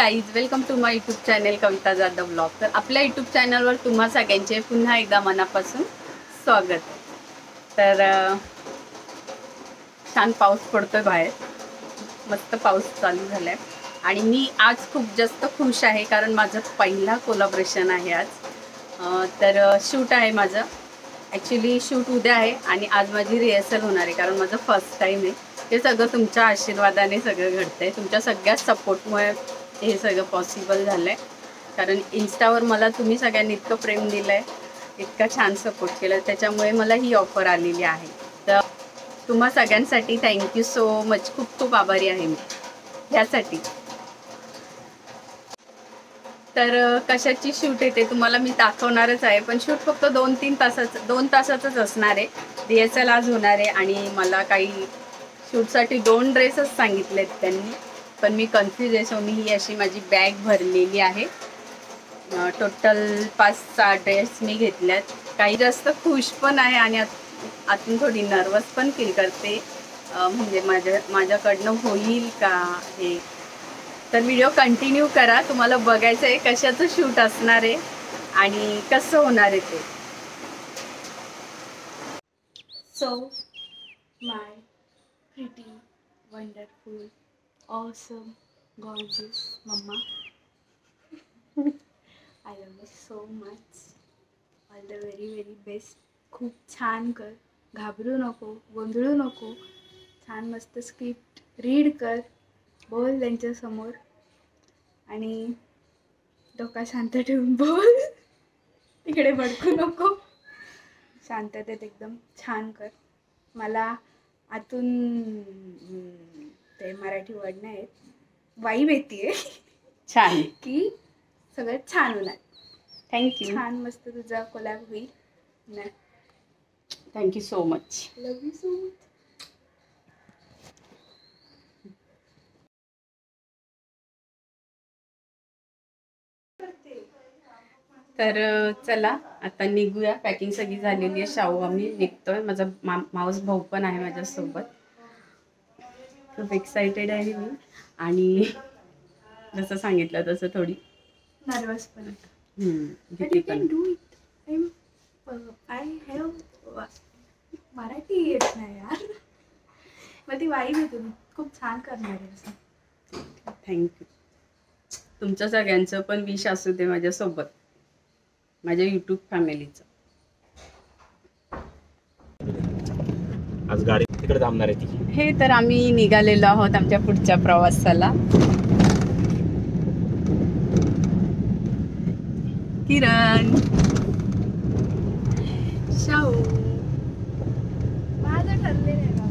Guys, welcome to my YouTube channel Kavita Jadhav vlog. तर आपल्या YouTube चॅनलवर तुम्हा सगळ्यांचे पुन्हा एकदा मनापासून स्वागत। तर छान पाऊस पडतोय बाहेर, मस्त पाऊस चालू झालाय आणि मी आज खूप जास्त खुश आहे कारण माझं पहिला कोलॅबोरेशन आहे आज। तर शूट आहे माझं, ॲक्च्युली शूट उद्या आहे आणि आज माझी रिहर्सल होणार आहे कारण माझं फर्स्ट टाईम आहे। हे सगळं तुमच्या आशीर्वादाने सगळं घडतंय, तुमच्या सगळ्या सपोर्टमुळे हे सगळं पॉसिबल झालं आहे। कारण इन्स्टावर मला तुम्ही सगळ्यांनी इतकं प्रेम दिलं आहे, इतका छान सपोर्ट केलं, त्याच्यामुळे मला ही ऑफर आलेली आहे। तर तुम्हा सगळ्यांसाठी थँक्यू सो मच, खूप खूप आभारी आहे मी ह्यासाठी। तर कशाची शूट आहे ते तुम्हाला मी दाखवणारच आहे, पण शूट फक्त 2 तासाचंच असणार आहे। रिहर्सल आज होणार आहे आणि मला काही शूटसाठी 2 ड्रेसच सांगितलेत त्यांनी, पण मी कन्फ्यूज आहे। सो मी ही अशी माझी बॅग भरलेली आहे, टोटल 5-6 ड्रेस मी घेतल्यात। काही जास्त खुश पण आहे आणि आतून थोडी नर्वस पण फील करते, म्हणजे माझ्याकडनं होईल का हे। तर व्हिडिओ कंटिन्यू करा, तुम्हाला बघायचं आहे कशाचं शूट असणार आहे आणि कसं होणार आहे ते। So my pretty wonderful awesome gorgeous mamma, I love you so much, all the very very best. खूप छान कर, घाबरू नको, गोंधळू नको, छान मस्त स्क्रिप्ट रीड कर, बोल त्यांच्यासमोर आणि डोका शांत ठेवून बोल, तिकडे भडकू नको, शांततेत एकदम छान कर। मला आतून ते मराठी वर्ड नाही आहेत, वाईब येते छान की सगळं छान होणार। थँक्यू, छान मस्त तुझा कोलॅब होईल ना। Thank you so much, love you so much. तर चला आता निघूया, पॅकिंग सगळी झालेली आहे, शाहू आम्ही निघतोय। माझा मावस भाऊ पण आहे माझ्यासोबत, खूप एक्सायटेड आहे मी आणि जसं सांगितलं तसं थोडी नर्वस पण भीती पण। आय हॅव मराठी येत नाही यार, मग ती वाईब येते, खूप छान करणार आहे असं। थँक्यू, तुमच्या सगळ्यांचं पण विश असू दे माझ्यासोबत, माझ्या यूट्यूब फॅमिलीचं। आज गाडी तिकडे थांबणार आहे ती। हे तर आम्ही निघालेलो आहोत आमच्या पुढच्या प्रवासाला। किरण, शाहू, माझं ठरलेलं आहे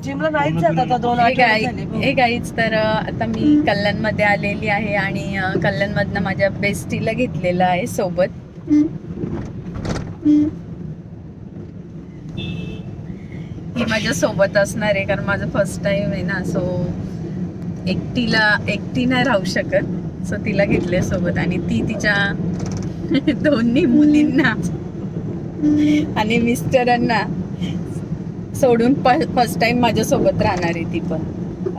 जिमला नाहीच जात आता 2 आठवडे झाले। हे गाईच, तर आता मी कल्याणमध्ये आलेली आहे आणि कल्याणमधनं माझ्या बेस्टीला घेतलेलं आहे सोबत। ही माझ्या सोबत असणार आहे कारण माझं फर्स्ट टाइम आहे ना, सो एकटी नाही राहू शकत, सो तिला घेतले सोबत आणि ती तिच्या दोन्ही मुलींना आणि मिस्टरांना सोडून फर्स्ट टाइम माझ्यासोबत राहणार आहे ती पण।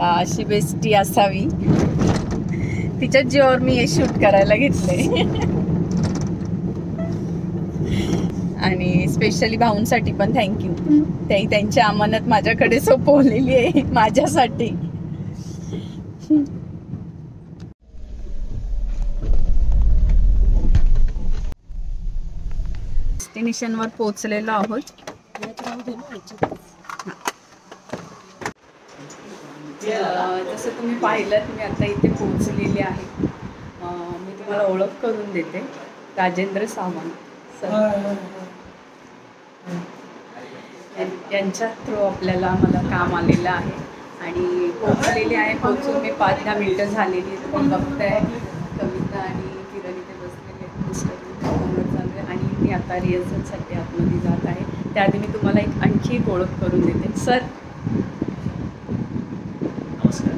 अशी बेस्टी असावी, तिच्या जीवावर मी हे शूट करायला घेतलंय आणि स्पेशली भाऊंसाठी पण थँक्यू, त्याही त्यांची अमानत माझ्याकडे सोपवलेली आहे माझ्यासाठी। डेस्टिनेशनवर पोहोचलेलो आहोत। जसं तुम्ही पाहिलं, मी आता इथे पोहोचलेली आहे। मी तुम्हाला ओळख करून देते, राजेंद्र सावंत सर यांच्या थ्रू मला काम आलेलं आहे आणि पोहोचलेली आहे। पोहोचून मी 5-10 मिनटं झालेली, तुम्ही बघताय कविता आणि किरण इथे बसलेले आणि मी आता रिहर्सलसाठी आतमध्ये जात आहे। त्याआधी मी तुम्हाला आणखी एक ओळख करून देते। सर नमस्कार,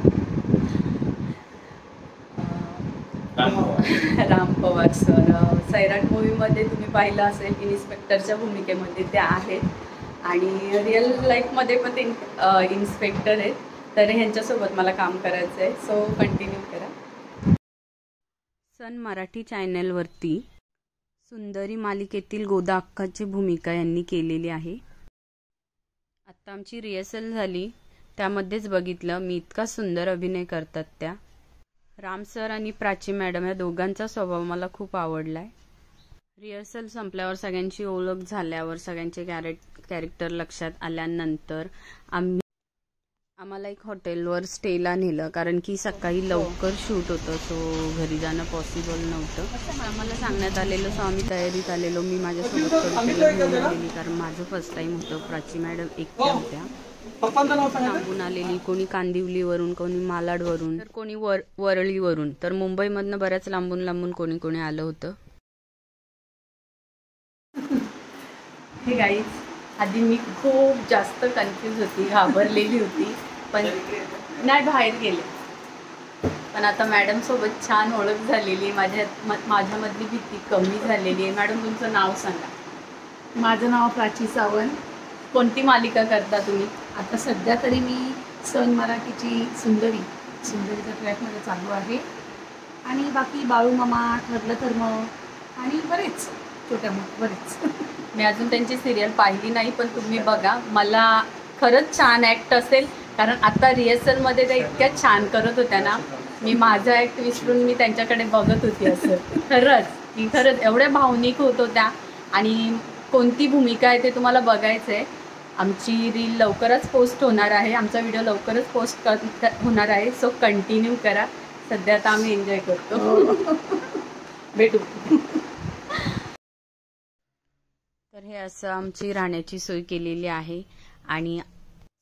राम पवार सर, सैराट मूवीमध्ये तुम्ही पाहिलं असेल, इन्स्पेक्टरच्या भूमिकेमध्ये ते आहेत आणि रिअल लाईफमध्ये पण ते इन्स्पेक्टर आहेत। तर ह्यांच्यासोबत मला काम करायचं आहे. सो कंटिन्यू करा. सन मराठी चॅनलवरती सुंदरी मालिकेतील गोदा अक्काची भूमिका यांनी केलेली आहे. आत्ता आमची रिहर्सल झाली, त्यामध्येच बघितलं मी इतका सुंदर अभिनय करतात त्या. राम सर आणि प्राची मॅडम या दोघांचा स्वभाव मला खूप आवडलाय. रिहर्सल संपल्यावर सगळ्यांची ओळख झाल्यावर सगळ्यांचे कॅरेक्टर लक्षात आल्यानंतर आम्हाला एक हॉटेलवर स्टेला नेलं, कारण की सकाळी लवकर शूट होतं, सो घरी जाणं पॉसिबल नव्हतं. आम्हाला सांगण्यात आलेलं, सो आम्ही तयारीत आलेलो. मी माझ्यासोबत कवितेला घेऊन आलेली, कारण माझं फर्स्ट टाईम होतं. प्राची मॅडम एकट्या होत्या. लांबून आलेली, कोणी कांदिवलीवरून, कोणी मालाडवरून, तर कोणी वरळीवरून, तर मुंबईमधनं बऱ्याच लांबून लांबून कोणी कोणी आलं होतं. हे गाईज, आधी मी खूप जास्त कन्फ्यूज होती, घाबरलेली होती, पण नाही बाहेर गेले. पण आता मॅडम सोबत छान ओळख झालेली, माझ्यामधली भीती कमी झालेली आहे. मॅडम, तुमचं नाव सांगा. माझं नाव प्राची सावंत. कोणती मालिका करता तुम्ही? आता सध्या तरी मी सन मराठीची सुंदरीचा ट्रॅकमध्ये चालू आहे, आणि बाकी बाळूमामा, ठरलं तर मग, आणि बरेच छोट्या मोठ्या बरेच. मी अजून त्यांची सिरियल पाहिली नाही, पण तुम्ही बघा. मला खरंच छान ॲक्ट असेल, कारण आता रिहर्सलमध्ये त्या इतक्या छान करत होत्या ना, मी माझं ॲक्ट विसरून मी त्यांच्याकडे बघत होती. असं खरंच एवढ्या भावनिक होत होत्या. आणि कोणती भूमिका आहे ते तुम्हाला बघायचं आहे. आमची रील लवकरच पोस्ट होणार आहे, आमचा व्हिडिओ लवकरच पोस्ट होणार आहे. सो कंटिन्यू करा. सध्या आता आम्ही एन्जॉय करतो. भेटू. तर हे असं आमची राहण्याची सोय केलेली आहे. आणि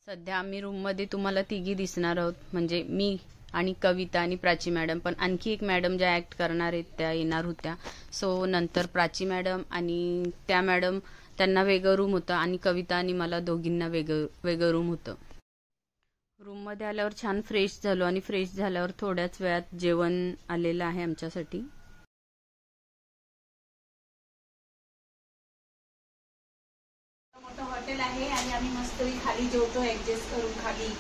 सध्या आम्ही रूममध्ये तुम्हाला तिघी दिसणार आहोत, म्हणजे मी आणि कविता आणि प्राची मॅडम. पण आणखी एक मॅडम ज्या ॲक्ट करणार आहेत त्या येणार होत्या. सो नंतर प्राची मॅडम आणि त्या मॅडम, त्यांना वेगळं रूम होतं, आणि कविता आणि मला दोघींना वेगळं रूम होतं. रूममध्ये आल्यावर छान फ्रेश झालो, आणि फ्रेश झाल्यावर थोड्याच वेळात जेवण आलेलं आहे आमच्यासाठी. मोठं हॉटेल आहे, आणि आम्ही मस्त खाली जेवतो, ऍडजस्ट करून खाली.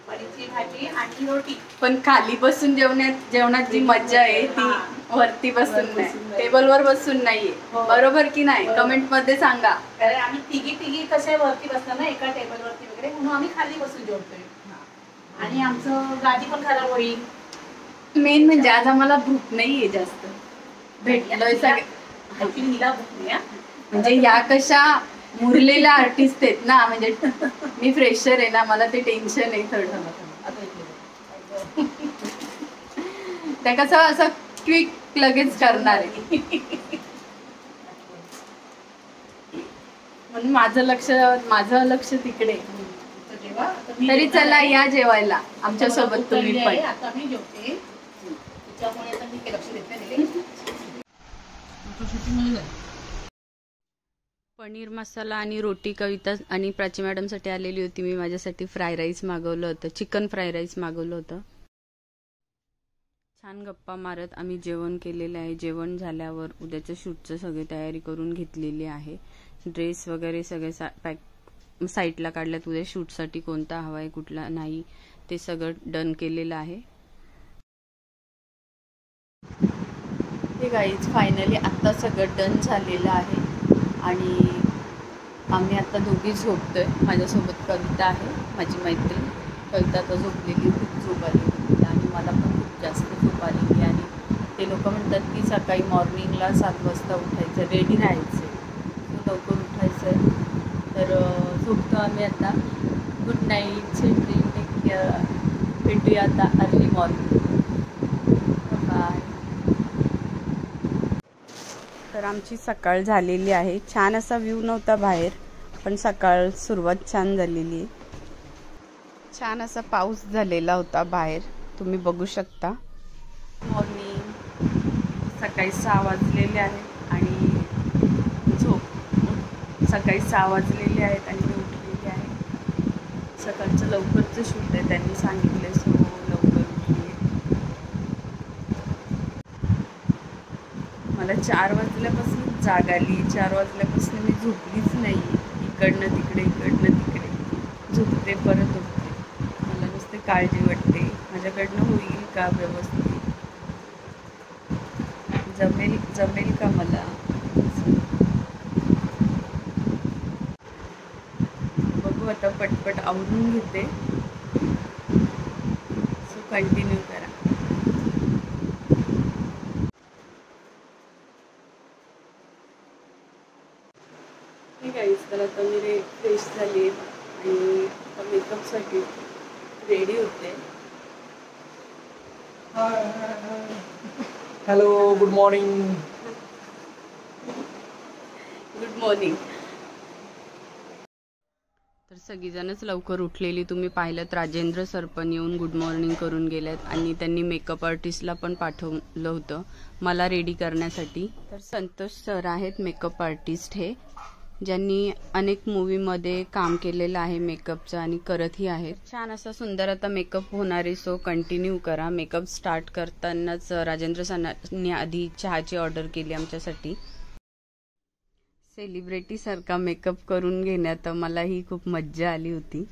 वडीची भाजी आणि रोटी. पण खाली बसून जेवणात जी मजा आहे ती वरती बसून नाही, टेबलवर बसून नाहीये. बरोबर की नाही? कमेंट मध्ये सांगा. कारण आम्ही तिघी कसे वरती बसणार ना, एका टेबलवरती वगैरे, म्हणून आम्ही खाली बसून जेवतोय. आणि आमचं गादी पण खराब होईल. मेन म्हणजे आज आम्हाला भूक नाहीये जास्त. भेटलोय सगळे. हिला भूक नाही. म्हणजे या कशा मुरलेल्या आर्टिस्ट आहेत ना, म्हणजे मी फ्रेशर आहे ना, मला ते टेन्शन आहे थोडं. त्या कसं असं क्विक लगेच करणार आहे, म्हणून माझं लक्ष तिकडे. तरी चला या जेवायला आमच्या सोबत तुम्ही पण. आता मी जेवते, त्याच्यामुळे आता मी लक्ष देते. पनीर मसाला आणि रोटी कविता आणि प्राची मॅडमसाठी आलेली होती. मी माझ्यासाठी फ्राय राईस मागवलं होतं, चिकन फ्राय राईस मागवलं होतं. छान गप्पा मारत आम्ही जेवण केलेलं आहे. जेवण झाल्यावर उद्याच्या शूटचं सगळी तयारी करून घेतलेली आहे. ड्रेस वगैरे सगळे साईटला काढल्यात. उद्या शूटसाठी कोणता हवा आहे, कुठला नाही, ते सगळं डन केलेलं आहे. हे गाईज, फायनली आत्ता सगळं डन झालेलं आहे, आणि आम्ही आता दोघी झोपतोय. माझ्यासोबत कविता आहे, माझी मैत्रीण. कविता आता झोपलेली, खूप झोप आली होती, आणि मला पण खूप जास्त झोप आलेली. आणि ते लोक म्हणतात की सकाळी मॉर्निंगला 7 वाजता उठायचं, रेडी राहायचं, लवकर उठायचं आहे. तर झोपतो आम्ही आता. Good night, sweet dream, take care. भेटूया आता अर्ली मॉर्निंग. बाय. तर आमची सकाळ झालेली आहे. छान असा व्ह्यू नव्हता बाहेर, पण सकाळ सुरुवात छान झालेली आहे. छान असा पाऊस झालेला होता बाहेर, तुम्ही बघू शकता. मॉर्निंग, सकाळी 6 वाजलेले आहेत, आणि सकाळी 6 वाजलेले आहेत आणि मी उठलेली आहे. सकाळचं लवकरचं शूट आहे, त्यांनी सांगितले, सो लवकर उठली. मला 4 वाजल्यापासून जाग आली. 4 वाजल्यापासून मी झोपलीच नाही. इकडनं तिकडे झुकते परत उठते. मला नुसते काळजी वाटते माझ्याकडनं होईल का व्यवस्थित, जमेल का मला. बघू आता पटपट आवरून घेते. सो कंटिन्यू करा. ठीक आहे. तर आता मी फ्रेश झाली आणि आता मेकअपसाठी रेडी होते. Hello, good morning. Good morning. तर सगळीजणच लवकर उठलेली. तुम्ही पाहिलं राजेंद्र सर पण येऊन गुड मॉर्निंग करून गेलेत आणि त्यांनी मेकअप आर्टिस्टला पण पाठवलं होतं मला रेडी करण्यासाठी. तर संतोष सर आहेत मेकअप आर्टिस्ट, हे ज्यांनी अनेक मूवीमध्ये काम केलेलं आहे मेकअपचं आणि करतही आहेत. छान असा सुंदर आता मेकअप होणार आहे. सो कंटिन्यू करा. मेकअप स्टार्ट करतानाच राजेंद्र सरांनी आधी चहाची ऑर्डर केली आमच्यासाठी. सेलिब्रिटी सारखा मेकअप करून घेण्यात मलाही खूप मज्जा आली होती.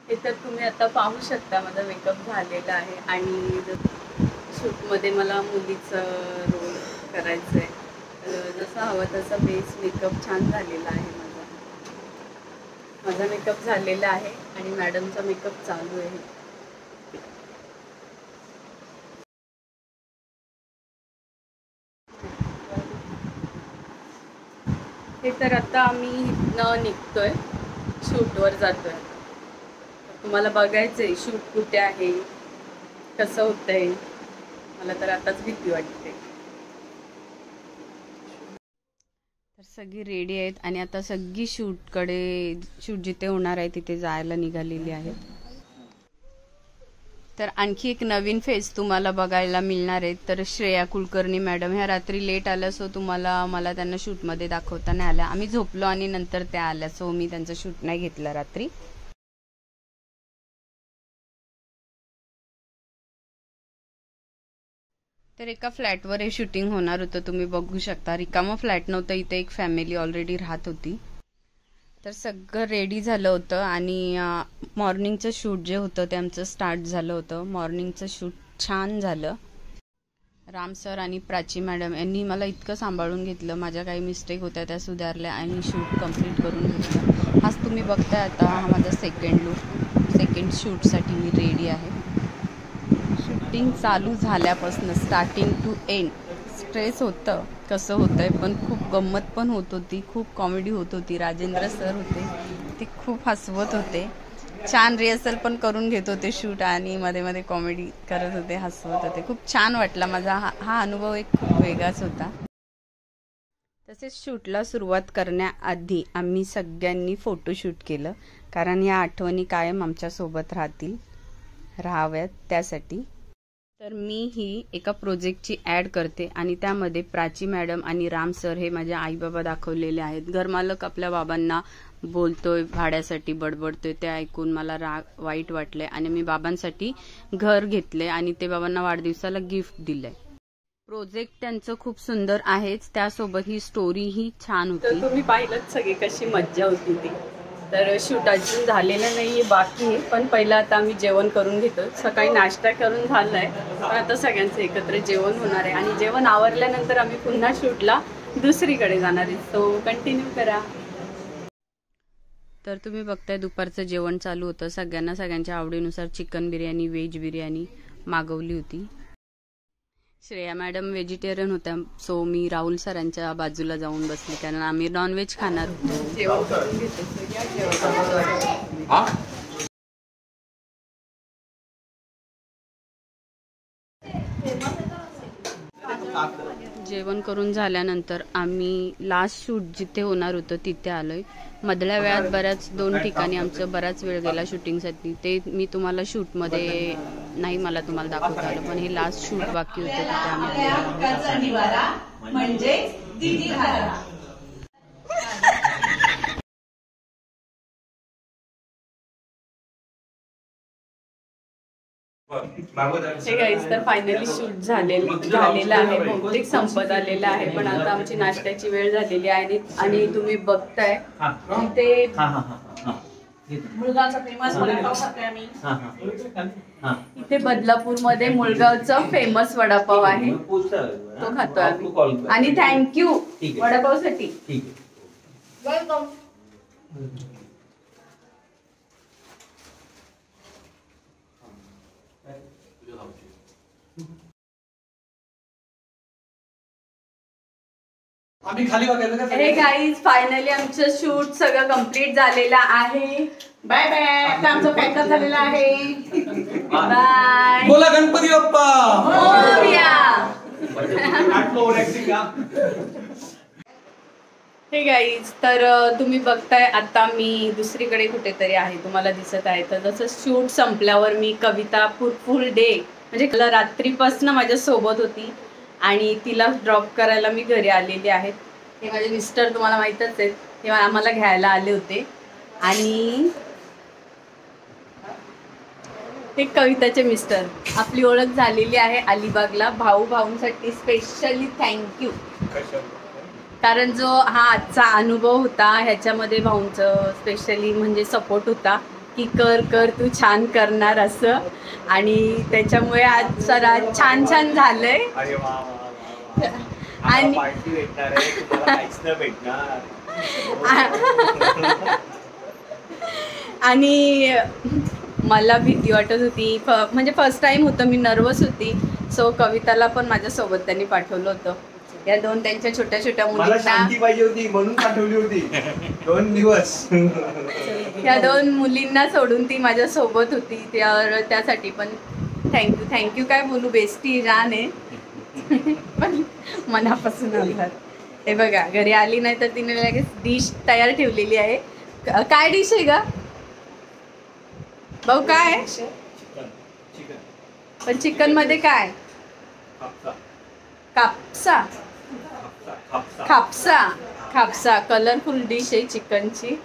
हे तर तुम्ही आता पाहू शकता माझा मेकअप झालेला आहे आणि शूटमध्ये मला मुलीचं रोल करायचं आहे. जसा हवं तसा बेस मेकअप छान झालेला आहे. माझा मेकअप झालेला आहे आणि मॅडमचा मेकअप चालू आहे. हे तर आता आम्ही इथनं निघतोय, शूटवर जातोय. तुम्हाला बघायचंय शूट कुठे आहे, कसं होतंय. मला तर आताच भीती वाटते. तर सगळी रेडी आहेत आणि आता सगळी शूट जिथे होणार आहे तिथे जायला निघालेली आहेत. तर आणखी एक नवीन फेस तुम्हाला बघायला मिळणार आहे. तर श्रेया कुलकर्णी मॅडम ह्या रात्री लेट आल्या. सो मला त्यांना शूटमध्ये दाखवता नाही आल्या. आम्ही झोपलो आणि नंतर त्या आल्या. सो मी त्यांचं शूट नाही घेतलं रात्री. तर एका फ्लॅटवर हे शूटिंग होणार होतं. तुम्ही बघू शकता रिकामं फ्लॅट नव्हतं. इथे एक फॅमिली ऑलरेडी राहत होती. तर सगळं रेडी झालं होतं आणि मॉर्निंगचं शूट जे होतं ते आमचं स्टार्ट झालं होतं. मॉर्निंगचं शूट छान झालं. राम सर आणि प्राची मॅडम यांनी मला इतकं सांभाळून घेतलं. माझ्या काही मिस्टेक होत्या त्या सुधारल्या आणि शूट कंप्लीट करून घेतलं. हाच तुम्ही बघताय आता हा माझा सेकंड शूटसाठी मी रेडी आहे. शूटिंग चालू झाल्यापासून स्टार्टिंग टू एंड स्ट्रेस होतं, कसं होतंय, पण खूप गंमत पण होत होती, खूप कॉमेडी होत होती. राजेंद्र सर होते ते खूप हसवत होते. छान रिहर्सल पण करून घेत होते शूट आणि मध्ये मध्ये कॉमेडी करत होते, हसवत होते. खूप छान वाटला. माझा हा अनुभव एक खूप वेगळाच होता. तसेच शूटला सुरुवात करण्याआधी आम्ही सगळ्यांनी फोटोशूट केलं, कारण या आठवणी कायम आमच्यासोबत राहाव्यात त्यासाठी. तर मी ही एका प्रोजेक्टची ॲड करते आणि त्यामध्ये प्राची मॅडम आणि राम सर हे माझे आईबाबा दाखवलेले आहेत. घरमालक आपल्या बाबांना बोलतोय, भाड्यासाठी बडबडतोय, ते ऐकून मला वाईट वाटलंय आणि मी बाबांसाठी घर घेतले आणि ते बाबांना वाढदिवसाला गिफ्ट दिलंय. प्रोजेक्ट त्यांचं खूप सुंदर आहेच, त्यासोबत ही स्टोरी ही छान होती. तर तुम्ही पाहिलं सगळी कशी मज्जा होती ती. तर शूट अजून झालेलं नाहीये, बाकी आहे. पण पहिलं आता आम्ही जेवण करून घेतो. सकाळी नाश्ता करून झालाय, पण आता सगळ्यांचं एकत्र जेवण होणार आहे आणि जेवण आवरल्यानंतर आम्ही पुन्हा शूटला दुसरीकडे जाणार आहे. सो कंटिन्यू करा. तर तुम्ही बघताय दुपारचं जेवण चालू होतं. सगळ्यांच्या आवडीनुसार चिकन बिर्याणी, व्हेज बिर्याणी मागवली होती. श्रेया मॅडम व्हेजिटेरियन होत्या. सो मी राहुल सरांच्या बाजूला जाऊन बसले, कारण आम्ही नॉनव्हेज खाणार होतो. जेवण करून घेतो. जेवण करून झाल्यानंतर आम्ही लास्ट शूट जिथे होणार होतं तिथे आलोय. मधल्या वेळात बऱ्याच 2 ठिकाणी आमचं बराच वेळ गेला शूटिंगसाठी. ते मी तुम्हाला शूटमध्ये नाही मला तुम्हाला दाखवता आलं, पण हे लास्ट शूट बाकी होतं तिथे आम्ही हे गाईज तर फायनली शूट झालेलं आहे, बहुतेक संपत आलेलं आहे. पण आता आमची नाश्त्याची वेळ झालेली आहे आणि तुम्ही बघताय इथे मुळगावचा फेमस वडापाव खातोय आम्ही. इथे बदलापूरमध्ये मुळगावचा फेमस वडापाव आहे, तो खातोय आम्ही. आणि थँक्यू वडापावसाठी. वेलकम. आम्ही खाली बघायचं का? हे गाईज फायनली आमचं शूट सगळं कम्प्लीट झालेलं आहे. Bye bye. आता आमचं पॅकअप झालेलं आहे. बाय. बोला गणपती बाप्पा. हे गाईज तर तुम्ही बघताय आता मी दुसरीकडे कुठेतरी आहे, तुम्हाला दिसत आहे. तर जसं शूट संपल्यावर मी कविता फुल डे म्हणजे रात्रीपासून माझ्या सोबत होती आणि तिला ड्रॉप करायला मी घरी आलेली आहे. हे माझे मिस्टर तुम्हाला माहीतच आहेत, ते आम्हाला घ्यायला आले होते. आणि हे कविताचे मिस्टर. आपली ओळख झालेली आहे अलिबागला. भाऊंसाठी स्पेशली थँक्यू, कारण जो हा आजचा अनुभव होता ह्याच्यामध्ये भाऊंचं स्पेशली म्हणजे सपोर्ट होता की कर तू छान करणार असं. आणि त्याच्यामुळे आज जरा छान झालंय. आणि आणि मला भीती वाटत होती, म्हणजे फर्स्ट टाइम होतं, मी नर्वस होती. सो कविताला पण माझ्यासोबत त्यांनी पाठवलं होतं. या दोन त्यांच्या छोट्या मला शांती पाहिजे होती म्हणून पाठवली होती 2 दिवस. या 2 मुलींना सोडून ती माझ्या सोबत होती. त्यासाठी पण थँक्यू काय बोलू, बेस्टी जान आहे. पण मनापासून आभार. हे बघा घरी आली नाही तर तिने लगेच डिश तयार ठेवलेली आहे. काय डिश आहे का भाऊ? काय पण चिकन मध्ये काय? खापसा कलरफुल डिश आहे चिकनची.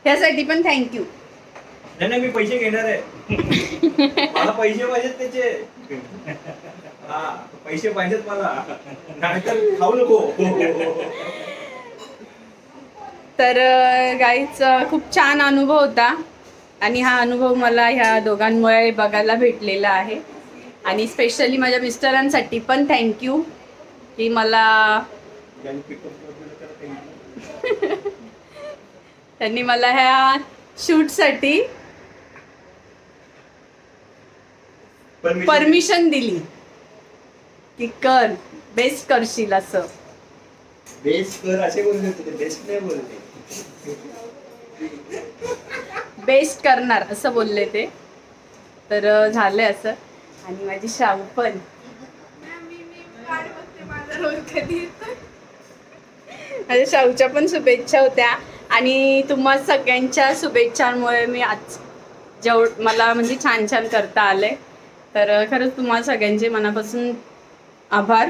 त्यासाठी पण थँक्यू. नाही मी पैसे घेणार आहे. मला पैसे पाहिजेत त्याचे. हा पैसे पाहिजेत मला, नाहीतर खाऊ नको. तर गाईच खूप छान अनुभव होता आणि हा अनुभव मला ह्या दोघांमुळे बघायला भेटलेला आहे. आणि स्पेशली माझ्या मिस्टरांसाठी पण थँक्यू की मला त्यांनी मला ह्या शूटसाठी परमिशन दिली की कर, बेस्ट करशील असं. बेस्ट कर असे बोलले होते, बेस्ट नाही बोलले. बेस्ट करणार असं बोलले ते. तर झालंय असं. आणि माझी शाहू पण माझ्या शाहूच्या पण शुभेच्छा होत्या. आणि तुम्हा सगळ्यांच्या शुभेच्छांमुळे मी आज मला म्हणजे छान करता आलंय. तर खरंच तुम्हाला सगळ्यांचे मनापासून आभार.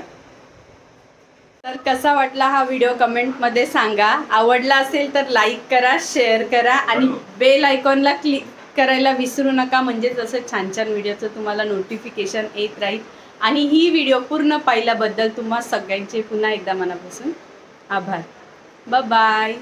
तर कसा वाटला हा व्हिडिओ कमेंटमध्ये सांगा. आवडला असेल तर लाईक करा, शेअर करा आणि बेल आयकॉनला क्लिक करायला विसरू नका, म्हणजे जसं छान व्हिडिओचं तुम्हाला नोटिफिकेशन येत राहील. आणि ही व्हिडिओ पूर्ण पाहिल्याबद्दल तुम्हा सगळ्यांचे पुन्हा एकदा मनापासून आभार. बाय.